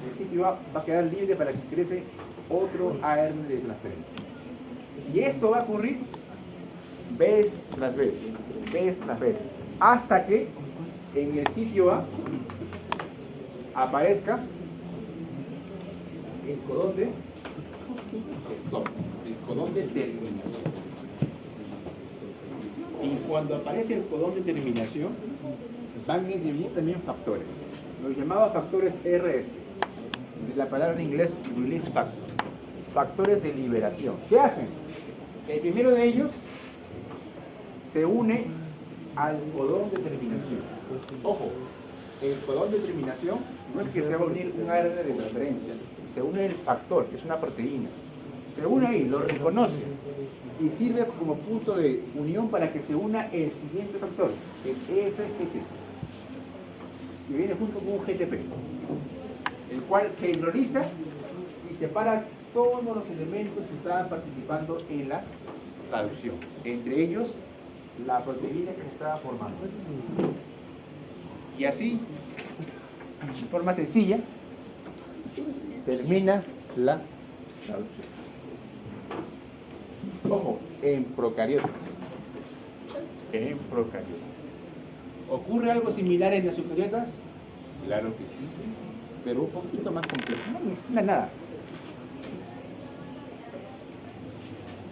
el sitio A va a quedar libre para que ingrese otro ARN de transferencia. Y esto va a ocurrir vez tras vez, hasta que en el sitio A aparezca el codón de stop, el codón de terminación. Y cuando aparece el codón de terminación, van a intervenir también factores, los llamados factores RF, de la palabra en inglés release factor, factores de liberación. ¿Qué hacen? El primero de ellos se une al codón de terminación. Ojo, el codón de terminación no es que se va a unir un ARN de transferencia, se une el factor, que es una proteína. Se une ahí, lo reconoce y sirve como punto de unión para que se una el siguiente factor, el EFGT, que viene junto con un GTP, el cual se hidroliza y separa todos los elementos que estaban participando en la traducción, entre ellos la proteína que se estaba formando. Y así, de forma sencilla, termina la traducción. Ojo, en procariotas. En procariotas. ¿Ocurre algo similar en las eucariotas? Claro que sí, pero un poquito más complejo. No necesita nada.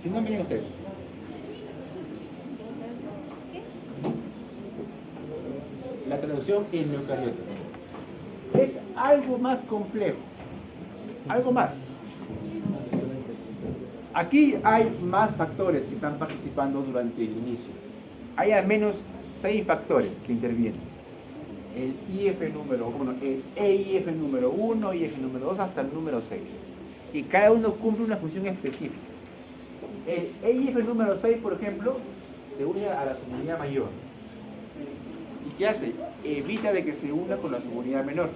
Si no, miren ustedes. La traducción en eucariotas es algo más complejo. Algo más. Aquí hay más factores que están participando durante el inicio. Hay al menos 6 factores que intervienen. El IF número 1, el EIF número 1, IF número 2 hasta el número 6. Y cada uno cumple una función específica. El EIF número 6, por ejemplo, se une a la subunidad mayor. ¿Y qué hace? Evita de que se una con la subunidad menor.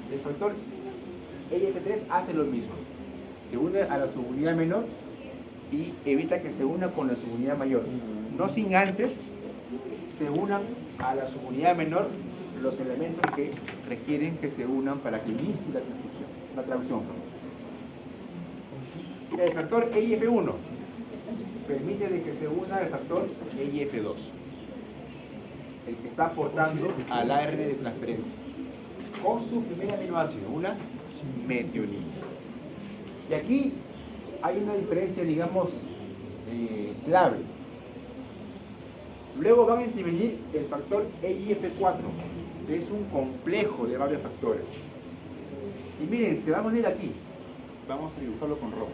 El factor EIF3 hace lo mismo. Se une a la subunidad menor y evita que se una con la subunidad mayor. No sin antes se unan a la subunidad menor los elementos que requieren que se unan para que inicie la traducción. El factor EIF1 permite de que se una el factor EIF2, el que está aportando al ARN de transferencia, con su primer aminoácido, una metionina. Y aquí hay una diferencia, digamos, clave. Luego van a intervenir el factor EIF4, que es un complejo de varios factores. Y miren, se va a unir aquí. Vamos a dibujarlo con rojo.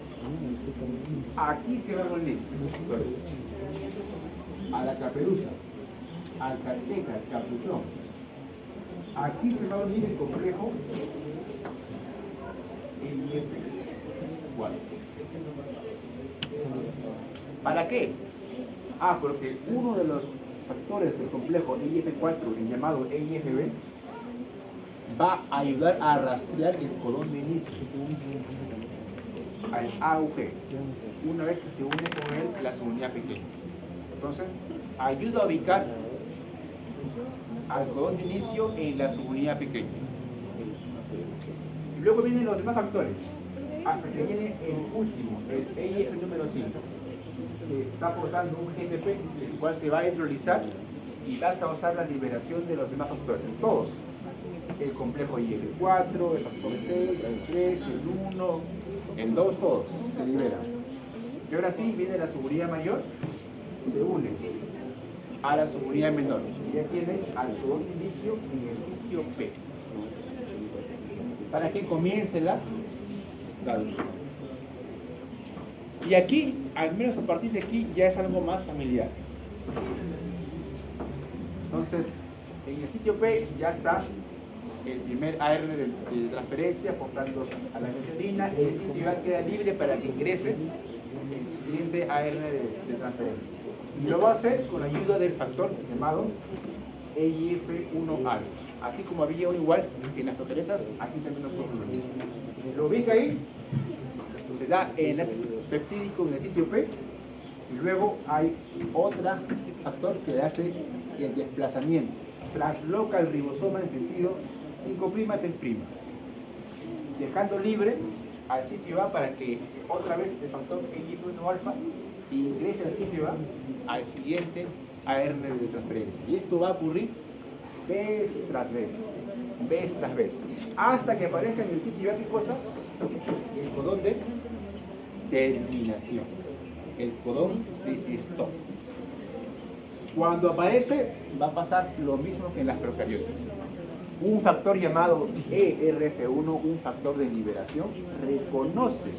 Aquí se van a unir los factores. A la caperuza, al casteca, al capuchón. Aquí se va a unir el complejo EIF4. ¿Para qué? Porque uno de los factores del complejo EIF4, el llamado EIFB, va a ayudar a rastrear el codón de inicio al AUG, una vez que se une con él la subunidad pequeña. Entonces, ayuda a ubicar al codón de inicio en la subunidad pequeña. Y luego vienen los demás factores, hasta que viene el último, el EIF número 5, que está aportando un GTP, el cual se va a hidrolizar y va a causar la liberación de los demás factores, todos. El complejo IF4, el factor 6, el 3, el 1, el 2, todos se liberan. Y ahora sí viene la subunidad mayor, se une a la subunidad menor y ya tiene al codón de inicio en el sitio P, para que comience la traducción. Y aquí, al menos a partir de aquí, ya es algo más familiar. Entonces, en el sitio P ya está el primer ARN de transferencia aportando a la metionina. El sitio A queda libre para que ingrese el siguiente ARN de transferencia. Y lo va a hacer con la ayuda del factor llamado EIF1A. Así como había uno igual en las procariotas, aquí también lo podemos ver. Lo ubica ahí, se da enlace peptídico en el sitio P, y luego hay otro factor que le hace el desplazamiento, trasloca el ribosoma en sentido 5' 10', dejando libre al sitio A para que otra vez el factor EIF1 alfa ingrese al sitio A al siguiente ARN de transferencia. Y esto va a ocurrir vez tras vez, hasta que aparezca en el sitio A, ¿qué cosa? El el codón de terminación, el codón de stop. Cuando aparece, va a pasar lo mismo que en las procariotas. Un factor llamado ERF1, un factor de liberación, reconoce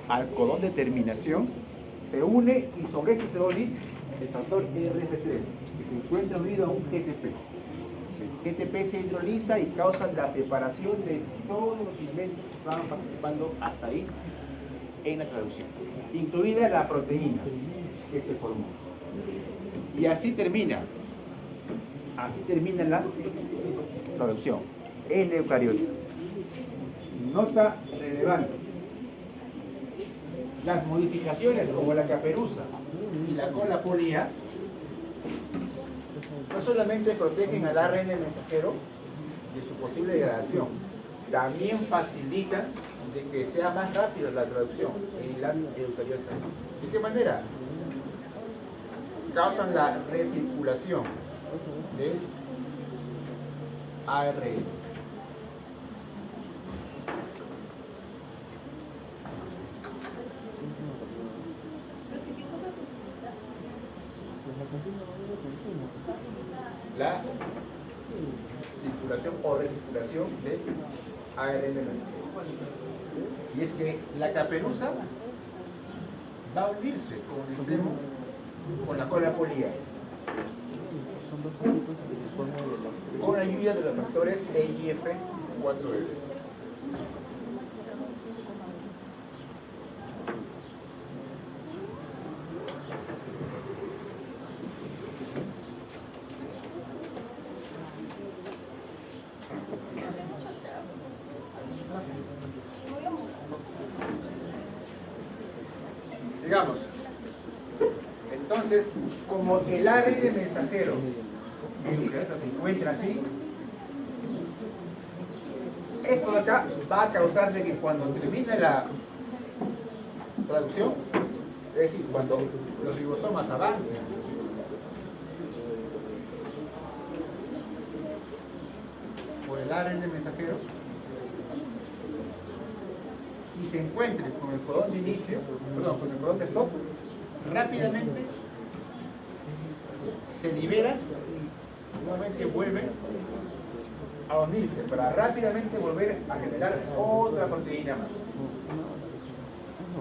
al codón de terminación, se une y sobre este se va a unir el factor ERF3, que se encuentra unido a un GTP. El GTP se hidroliza y causa la separación de todos los elementos que estaban participando hasta ahí en la traducción, incluida la proteína que se formó. Y así termina la traducción en eucariotas. Nota relevante: las modificaciones como la caperuza y la cola polía no solamente protegen al ARN mensajero de su posible degradación, también facilitan de que sea más rápida la traducción en las eucariotas. ¿De qué manera? Causan la recirculación del ARN. La circulación o recirculación del ARN mensajero. Y es que la caperuza va a unirse con el extremo con la cola polía, con la ayuda de los factores EIF4F. Sigamos. Entonces, como el ARN mensajero en eucariotas se encuentra así, esto de acá va a causar de que cuando termine la traducción, es decir, cuando los ribosomas avancen por el ARN mensajero y se encuentre con el codón de inicio, perdón, con el codón de stop, rápidamente se liberan y nuevamente vuelven a unirse para rápidamente volver a generar otra proteína más.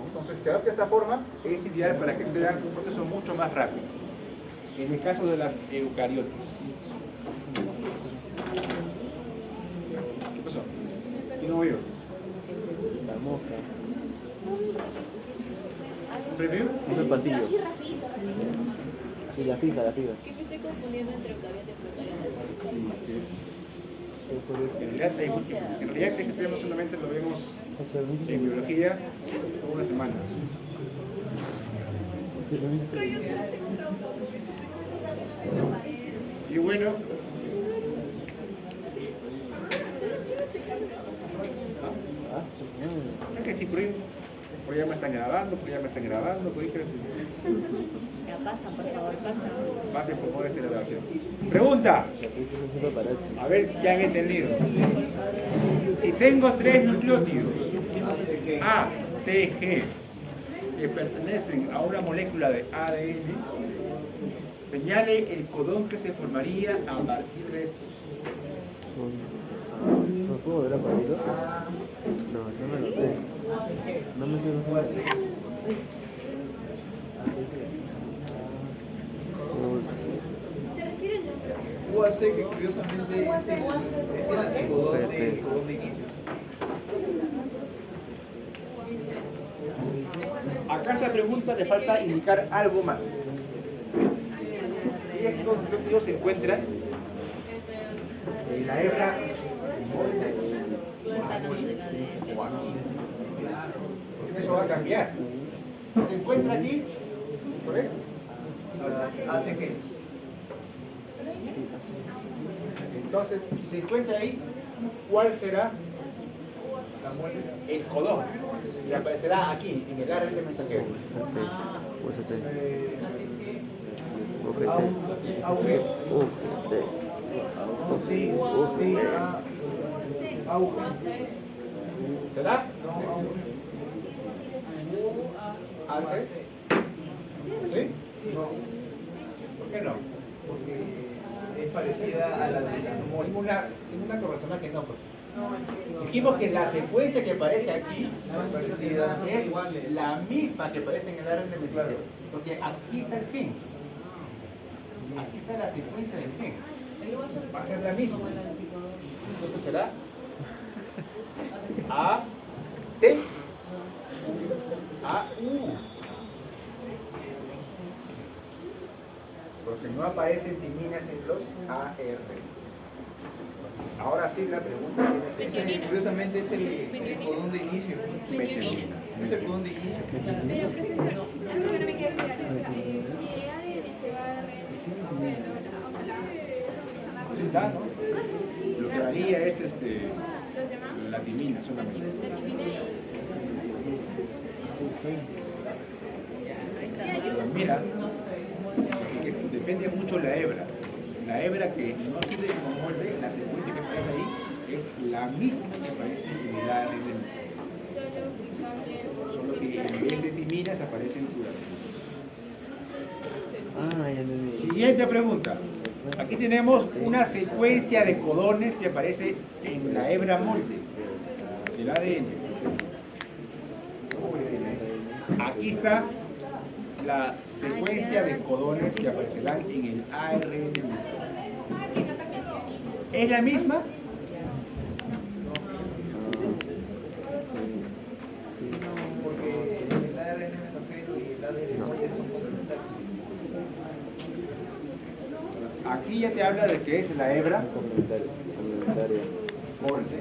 Entonces, quedar de esta forma es ideal para que sea un proceso mucho más rápido. En el caso de las eucariotas. ¿Qué pasó? ¿Quién no oyó? La mosca. ¿Un preview? Es el pasillo. Sí, la fija, la fija. Que me estoy confundiendo entre eucariotas y procariotas. Sí, es... En realidad este tema solamente lo vemos en biología por una semana. Y bueno, es que si por ahí ya me están grabando, por ahí que Ya pasan, por favor, pasan. pasen por favor esta grabación. Pregunta. A ver qué han entendido. Si tengo tres nucleótidos A, T, G que pertenecen a una molécula de ADN, señale el codón que se formaría a partir de estos. ¿No puedo ver aparito? No, yo no lo sé. No me sé cómo hacer. Se refiere al nombre. UAC, que curiosamente es el anticodón de inicio. Acá esta pregunta le falta indicar algo más. Si estos nucleótidos se encuentran en la hebra eso va a cambiar. Si se encuentra aquí, ¿lo ves? ATG. Entonces, si se encuentra ahí, ¿cuál será el codón? Y aparecerá aquí, en el ARN mensajero. UST. Sí, UGT. auge. ¿Será? ¿Hace? ¿Sí? No, ¿Por qué no? porque es parecida a la de la Ninguna corresponde que no. Pues. Dijimos que la secuencia que aparece aquí es la misma que aparece en el ARN mensajero. Porque aquí está el gen. Aquí está la secuencia del gen. Va a ser la misma. Entonces será A, T, A, U. Porque no aparecen timinas en los AR. Ahora sí la pregunta tiene sentido. Curiosamente es el codón de inicio. Metionina. Es el codón de inicio. Pero profesor, algo que no me queda claro, o sea, si el ADN se va a Sí, da, ¿no? Lo que varía es los demás, la timina solamente. la timina y... Sí, ayuda. Mira, que depende mucho la hebra. La hebra que no sirve como molde, la secuencia que aparece ahí es la misma que aparece en el ARN del mensajero. Solo que en vez de timinas aparecen uracinas. Ah, ya entendí. Siguiente pregunta. Aquí tenemos una secuencia de codones que aparece en la hebra molde del ADN. Aquí está la secuencia de codones que aparecerán en el ARN del mensajero. ¿Es la misma? Porque el ARN mensajero y el ADN son complementarios. Aquí ya te habla de que es la hebra Complementaria. molde.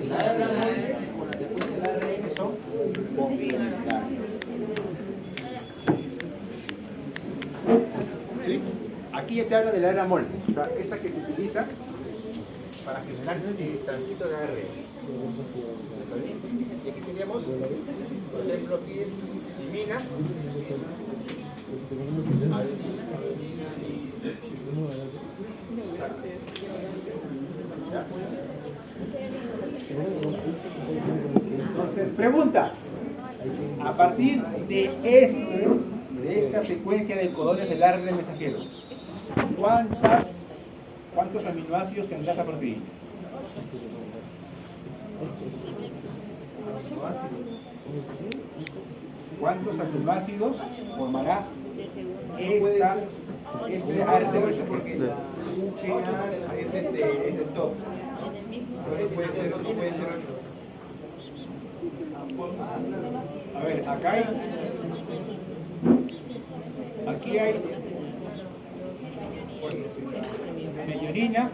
La hebra molde con la secuencia del ARN son complementarias. ¿Sí? Aquí ya te habla de la hebra molde, o sea, esta que se utiliza para generar el transcrito de ARN. ¿Está bien? Y aquí tenemos, por ejemplo, aquí es timina, entonces, pregunta. A partir de esta secuencia de codones del ARN mensajero, ¿cuántos aminoácidos tendrá esa proteína? ¿Cuántos aminoácidos formará este ARN mensajero? Porque la UGA es stop. Puede ser 8. A ver, acá aquí hay metionina,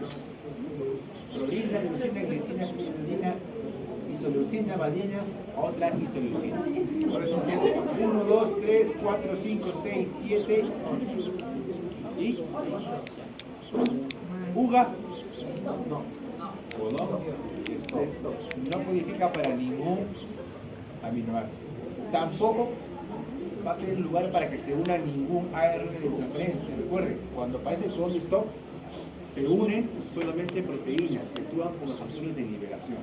clorina, leucina, glicina, glicerina, isoleucina, valine, otra isoleucina. Ahora son 7. 1, 2, 3, 4, 5, 6, 7, 8. ¿Y? ¿Uga? No. ¿Codón? Stop. No codifica para ningún aminoácido. Tampoco va a ser el lugar para que se una ningún ARN de transferencia. Recuerden, cuando aparece el codón de stop, se unen solamente proteínas que actúan como factores de liberación.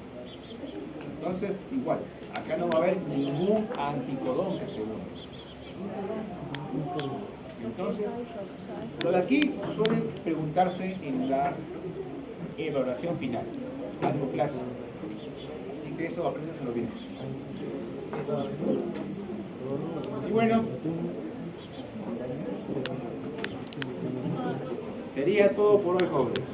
Entonces, igual, acá no va a haber ningún anticodón que se une. Entonces, lo de aquí suele preguntarse en la evaluación final, algo clásico. Así que eso apréndenselo bien. Y bueno, sería todo por hoy, jóvenes.